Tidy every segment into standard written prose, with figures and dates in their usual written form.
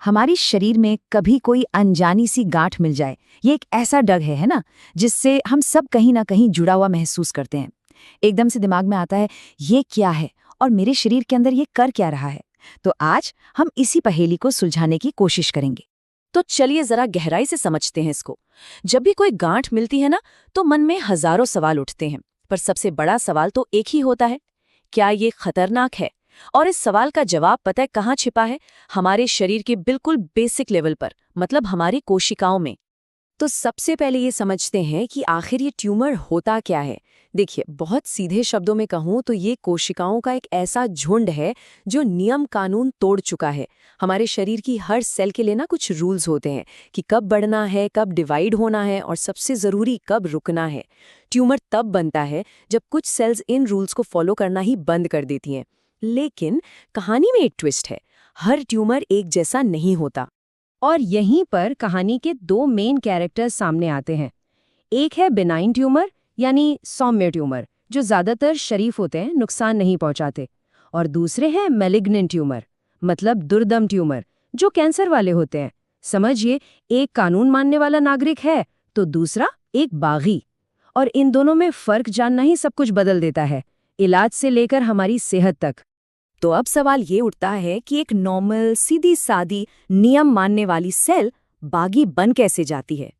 हमारे शरीर में कभी कोई अनजानी सी गांठ मिल जाए, ये एक ऐसा डग है ना, जिससे हम सब कहीं ना कहीं जुड़ा हुआ महसूस करते हैं। एकदम से दिमाग में आता है, ये क्या है और मेरे शरीर के अंदर ये कर क्या रहा है। तो आज हम इसी पहेली को सुलझाने की कोशिश करेंगे। तो चलिए जरा गहराई से समझते हैं इसको। जब भी कोई गांठ मिलती है ना, तो मन में हजारों सवाल उठते हैं, पर सबसे बड़ा सवाल तो एक ही होता है, क्या ये खतरनाक है? और इस सवाल का जवाब पता है कहाँ छिपा है? हमारे शरीर के बिल्कुल बेसिक लेवल पर, मतलब हमारी कोशिकाओं में। तो सबसे पहले ये समझते हैं कि आखिर ये ट्यूमर होता क्या है। देखिए, बहुत सीधे शब्दों में कहूँ तो ये कोशिकाओं का एक ऐसा झुंड है जो नियम कानून तोड़ चुका है। हमारे शरीर की हर सेल के लिए ना कुछ रूल्स होते हैं कि कब बढ़ना है, कब डिवाइड होना है और सबसे ज़रूरी कब रुकना है। ट्यूमर तब बनता है जब कुछ सेल्स इन रूल्स को फॉलो करना ही बंद कर देती हैं। लेकिन कहानी में एक ट्विस्ट है, हर ट्यूमर एक जैसा नहीं होता। और यहीं पर कहानी के दो मेन कैरेक्टर्स सामने आते हैं। एक है बिनाइन ट्यूमर यानी सौम्य ट्यूमर, जो ज्यादातर शरीफ होते हैं, नुकसान नहीं पहुंचाते। और दूसरे हैं मैलिग्नेंट ट्यूमर, मतलब दुर्दम ट्यूमर, जो कैंसर वाले होते हैं। समझिए, एक कानून मानने वाला नागरिक है तो दूसरा एक बागी। और इन दोनों में फर्क जानना ही सब कुछ बदल देता है, इलाज से लेकर हमारी सेहत तक। तो अब सवाल ये उठता है कि एक नॉर्मल सीधी सादी नियम मानने वाली सेल बागी बन कैसे जाती है?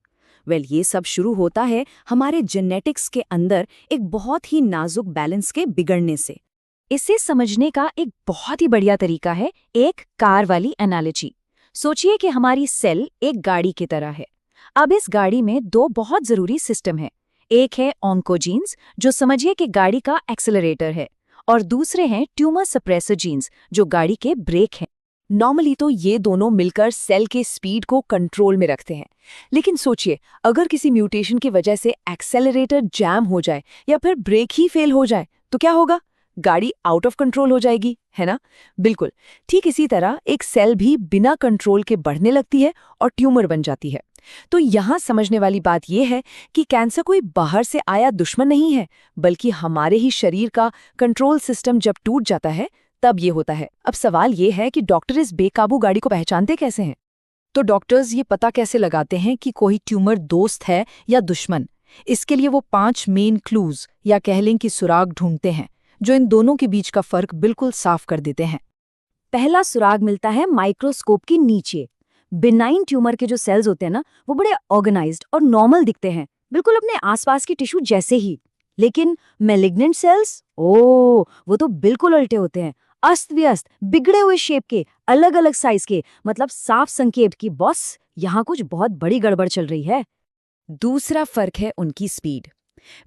ये सब शुरू होता है हमारे जेनेटिक्स के अंदर एक बहुत ही नाजुक बैलेंस के बिगड़ने से। इसे समझने का एक बहुत ही बढ़िया तरीका है एक कार वाली एनालॉजी। सोचिए कि हमारी सेल एक गाड़ी की तरह है। अब इस गाड़ी में दो बहुत जरूरी सिस्टम है। एक है ऑन्कोजीन्स, जो समझिए कि गाड़ी का एक्सेलरेटर है, और दूसरे हैं ट्यूमर सप्रेसर जीन्स, जो गाड़ी के ब्रेक हैं। नॉर्मली तो ये दोनों मिलकर सेल के स्पीड को कंट्रोल में रखते हैं। लेकिन सोचिए, अगर किसी म्यूटेशन की वजह से एक्सेलरेटर जैम हो जाए या फिर ब्रेक ही फेल हो जाए तो क्या होगा? गाड़ी आउट ऑफ कंट्रोल हो जाएगी, है ना? बिल्कुल ठीक इसी तरह एक सेल भी बिना कंट्रोल के बढ़ने लगती है और ट्यूमर बन जाती है। तो यहाँ समझने वाली बात यह है कि कैंसर कोई बाहर से आया दुश्मन नहीं है, बल्कि हमारे ही शरीर का कंट्रोल सिस्टम जब टूट जाता है तब ये होता है। अब सवाल ये है कि डॉक्टर इस बेकाबू गाड़ी को पहचानते कैसे हैं? तो डॉक्टर्स ये पता कैसे लगाते हैं कि कोई ट्यूमर दोस्त है या दुश्मन? इसके लिए वो 5 मेन क्लूज या कह लें कि सुराग ढूंढते हैं, जो इन दोनों के बीच का फर्क बिल्कुल साफ कर देते हैं। पहला सुराग मिलता है माइक्रोस्कोप के नीचे। बिनाइन ट्यूमर के जो सेल्स होते हैं ना, वो बड़े ऑर्गेनाइज्ड और नॉर्मल दिखते हैं, बिल्कुल अपने आसपास की टिश्यू जैसे ही। लेकिन मैलिग्नेंट सेल्स, वो तो बिल्कुल उल्टे होते हैं, अस्त व्यस्त, बिगड़े हुए शेप के, अलग अलग साइज के, मतलब साफ संकेत कि बॉस, यहाँ कुछ बहुत बड़ी गड़बड़ चल रही है। दूसरा फर्क है उनकी स्पीड।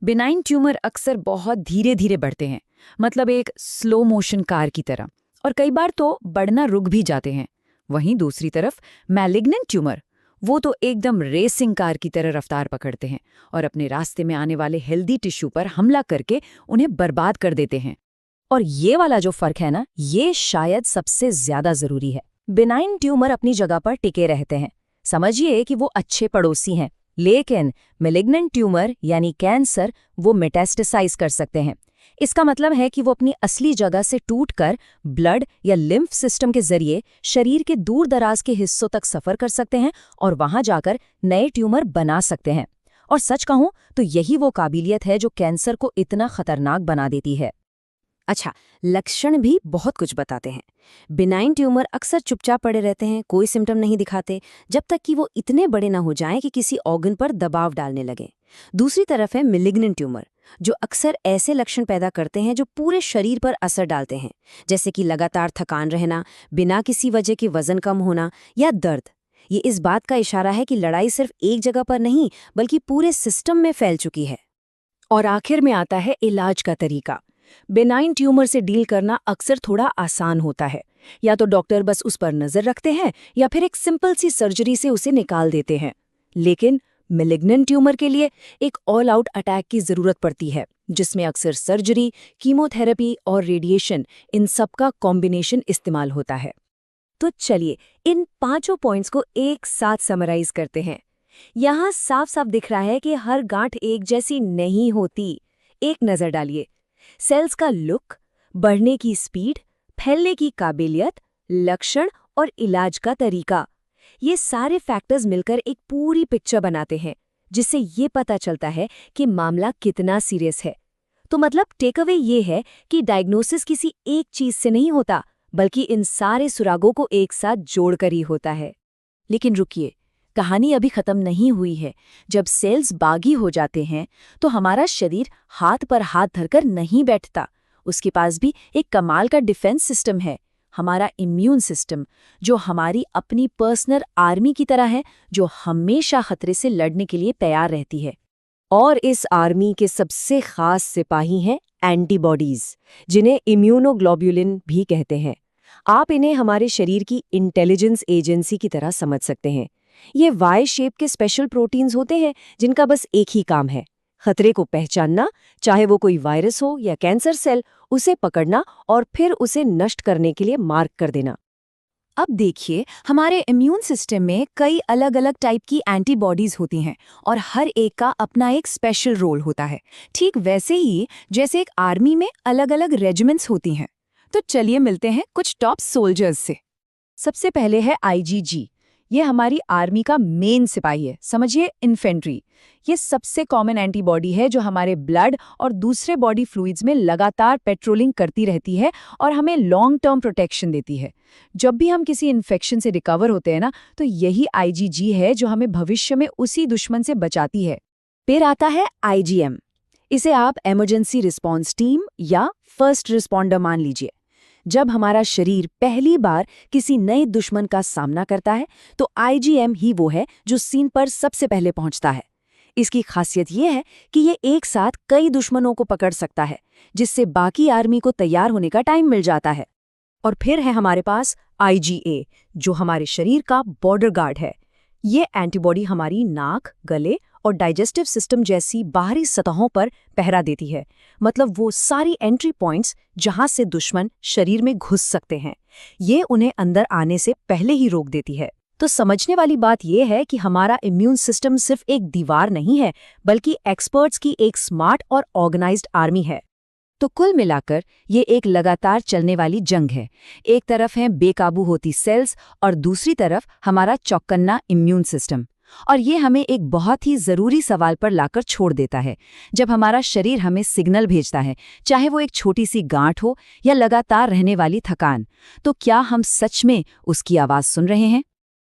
बिनाइन ट्यूमर अक्सर बहुत धीरे धीरे बढ़ते हैं, मतलब एक स्लो मोशन कार की तरह, और कई बार तो बढ़ना रुक भी जाते हैं। वहीं दूसरी तरफ मैलिग्नेंट ट्यूमर, वो तो एकदम रेसिंग कार की तरह रफ्तार पकड़ते हैं और अपने रास्ते में आने वाले हेल्दी टिश्यू पर हमला करके उन्हें बर्बाद कर देते हैं। और ये वाला जो फर्क है ना, ये शायद सबसे ज्यादा जरूरी है। बिनाइन ट्यूमर अपनी जगह पर टिके रहते हैं, समझिए कि वो अच्छे पड़ोसी हैं। लेकिन मैलिग्नेंट ट्यूमर यानी कैंसर, वो मेटास्टेसाइज कर सकते हैं। इसका मतलब है कि वो अपनी असली जगह से टूटकर ब्लड या लिम्फ सिस्टम के जरिए शरीर के दूर दराज के हिस्सों तक सफर कर सकते हैं और वहां जाकर नए ट्यूमर बना सकते हैं। और सच कहूं तो यही वो काबिलियत है जो कैंसर को इतना खतरनाक बना देती है। अच्छा, लक्षण भी बहुत कुछ बताते हैं। बिनाइन ट्यूमर अक्सर चुपचाप पड़े रहते हैं, कोई सिम्टम नहीं दिखाते, जब तक कि वो इतने बड़े ना हो जाएं कि किसी ऑर्गन पर दबाव डालने लगे। दूसरी तरफ है मैलिग्नेंट ट्यूमर, जो अक्सर ऐसे लक्षण पैदा करते हैं जो पूरे शरीर पर असर डालते हैं, जैसे कि लगातार थकान रहना, बिना किसी वजह के वजन कम होना या दर्द। ये इस बात का इशारा है कि लड़ाई सिर्फ एक जगह पर नहीं, बल्कि पूरे सिस्टम में फैल चुकी है। और आखिर में आता है इलाज का तरीका। बेनाइन ट्यूमर से डील करना अक्सर थोड़ा आसान होता है। या तो डॉक्टर बस उस पर नजर रखते हैं या फिर एक सिंपल सी सर्जरी से उसे निकाल देते हैं। लेकिन मैलिग्नेंट ट्यूमर के लिए एक ऑल आउट अटैक की जरूरत पड़ती है, जिसमें अक्सर सर्जरी, कीमोथेरेपी और रेडिएशन, इन सब का कॉम्बिनेशन इस्तेमाल होता है। तो चलिए इन 5 पॉइंट्स को एक साथ समराइज करते हैं। यहाँ साफ साफ दिख रहा है कि हर गांठ एक जैसी नहीं होती। एक नजर डालिए, सेल्स का लुक, बढ़ने की स्पीड, फैलने की काबिलियत, लक्षण और इलाज का तरीका, ये सारे फैक्टर्स मिलकर एक पूरी पिक्चर बनाते हैं, जिससे ये पता चलता है कि मामला कितना सीरियस है। तो मतलब टेक अवे ये है कि डायग्नोसिस किसी एक चीज से नहीं होता, बल्कि इन सारे सुरागों को एक साथ जोड़कर ही होता है। लेकिन रुकिए, कहानी अभी खत्म नहीं हुई है। जब सेल्स बागी हो जाते हैं तो हमारा शरीर हाथ पर हाथ धरकर नहीं बैठता। उसके पास भी एक कमाल का डिफेंस सिस्टम है, हमारा इम्यून सिस्टम, जो हमारी अपनी पर्सनल आर्मी की तरह है, जो हमेशा खतरे से लड़ने के लिए तैयार रहती है। और इस आर्मी के सबसे खास सिपाही हैं एंटीबॉडीज, जिन्हें इम्यूनोग्लोब्युलिन भी कहते हैं। आप इन्हें हमारे शरीर की इंटेलिजेंस एजेंसी की तरह समझ सकते हैं। ये वाई शेप के स्पेशल प्रोटीन्स होते हैं जिनका बस एक ही काम है, खतरे को पहचानना, चाहे वो कोई वायरस हो या कैंसर सेल, उसे पकड़ना और फिर उसे नष्ट करने के लिए मार्क कर देना। अब देखिए, हमारे इम्यून सिस्टम में कई अलग अलग टाइप की एंटीबॉडीज होती हैं और हर एक का अपना एक स्पेशल रोल होता है। ठीक वैसे ही जैसे एक आर्मी में अलग अलग रेजिमेंट्स होती हैं। तो चलिए मिलते हैं कुछ टॉप सोल्जर्स से। सबसे पहले है आईजीजी। ये हमारी आर्मी का मेन सिपाही है, समझिए इन्फेंट्री। ये सबसे कॉमन एंटीबॉडी है जो हमारे ब्लड और दूसरे बॉडी फ्लूइड्स में लगातार पेट्रोलिंग करती रहती है और हमें लॉन्ग टर्म प्रोटेक्शन देती है। जब भी हम किसी इन्फेक्शन से रिकवर होते हैं ना, तो यही आईजीजी है जो हमें भविष्य में उसी दुश्मन से बचाती है। फिर आता है आईजीएम। इसे आप इमरजेंसी रिस्पॉन्स टीम या फर्स्ट रिस्पॉन्डर मान लीजिए। जब हमारा शरीर पहली बार किसी नए दुश्मन का सामना करता है, तो आईजीएम ही वो है जो सीन पर सबसे पहले पहुंचता है। इसकी खासियत ये है कि ये एक साथ कई दुश्मनों को पकड़ सकता है, जिससे बाकी आर्मी को तैयार होने का टाइम मिल जाता है। और फिर है हमारे पास आईजीए, जो हमारे शरीर का बॉर्डर गार्ड है। ये एंटीबॉडी हमारी नाक, गले और डाइजेस्टिव सिस्टम जैसी बाहरी सतहों पर पहरा देती है। मतलब वो सारी एंट्री पॉइंट्स जहां से दुश्मन शरीर में घुस सकते हैं, ये उन्हें अंदर आने से पहले ही रोक देती है। तो समझने वाली बात यह है कि हमारा इम्यून सिस्टम सिर्फ एक दीवार नहीं है, बल्कि एक्सपर्ट्स की एक स्मार्ट और ऑर्गेनाइज्ड आर्मी है। तो कुल मिलाकर ये एक लगातार चलने वाली जंग है। एक तरफ है बेकाबू होती सेल्स और दूसरी तरफ हमारा चौकन्ना इम्यून सिस्टम। और ये हमें एक बहुत ही ज़रूरी सवाल पर लाकर छोड़ देता है। जब हमारा शरीर हमें सिग्नल भेजता है, चाहे वो एक छोटी सी गांठ हो या लगातार रहने वाली थकान, तो क्या हम सच में उसकी आवाज़ सुन रहे हैं?